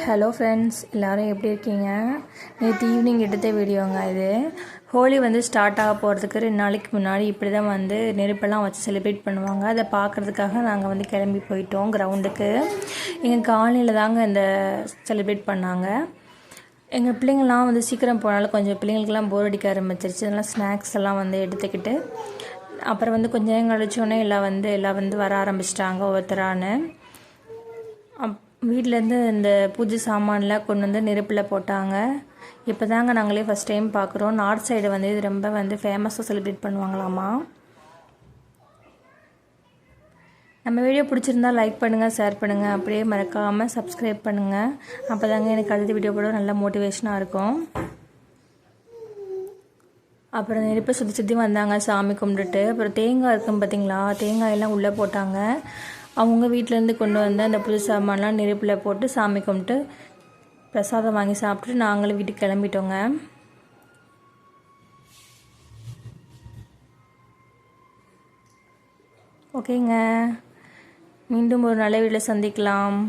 Hello friends, எல்லோரும் எப்படி இருக்கீங்க? நேற்று ஈவினிங் எடுத்த வீடியோங்க இது. ஹோலி ஸ்டார்ட் ஆக போகிறதுக்கு 2 நாளைக்கு முன்னாடி இப்படி தான் நெருப்பெல்லாம் வச்சு செலிப்ரேட் பண்ணுவாங்க. அதை பார்க்குறதுக்காக நாங்கள் கிளம்பி போயிட்டோம் கிரவுண்டுக்கு. எங்கள் காலனியில் தாங்க இந்த செலிப்ரேட் பண்ணாங்க. எங்கள் பிள்ளைங்கள்லாம் சீக்கிரம் போனாலும் கொஞ்சம் பிள்ளைங்களுக்கெல்லாம் போர் அடிக்க ஆரம்பிச்சிருச்சு. அதெல்லாம் ஸ்நாக்ஸ் எல்லாம் எடுத்துக்கிட்டு அப்புறம் கொஞ்சம் நேரம் கழிச்சோன்னே எல்லாம் வர ஆரம்பிச்சிட்டாங்க ஒவ்வொருத்தரான்னு. வீட்டிலேருந்து இந்த பூஜை சாமான்லாம் கொண்டு நெருப்பில் போட்டாங்க. இப்போ தாங்க நாங்களே ஃபஸ்ட் டைம் பார்க்குறோம். நார்த் சைடு இது ரொம்ப ஃபேமஸாக செலிப்ரேட் பண்ணுவாங்களாமா. நம்ம வீடியோ பிடிச்சிருந்தா லைக் பண்ணுங்கள், ஷேர் பண்ணுங்கள், அப்படியே மறக்காமல் சப்ஸ்கிரைப் பண்ணுங்கள். அப்போ தாங்க எனக்கு அடுத்த வீடியோ போட நல்ல மோட்டிவேஷனாக இருக்கும். அப்புறம் நெருப்பை சுற்றி வந்தாங்க சாமி கும்பிட்டுட்டு. அப்புறம் தேங்காய் இருக்கும் பார்த்திங்களா, தேங்காயெல்லாம் உள்ளே போட்டாங்க. அவங்க வீட்டிலேருந்து கொண்டு வந்த அந்த புது சாமான்லாம் நெருப்பில் போட்டு சாமி கும்பிட்டு பிரசாதம் வாங்கி சாப்பிட்டு நாங்களும் வீட்டுக்கு கிளம்பிட்டோங்க. ஓகேங்க, மீண்டும் ஒரு நல்ல வீடியோவில் சந்திக்கலாம்.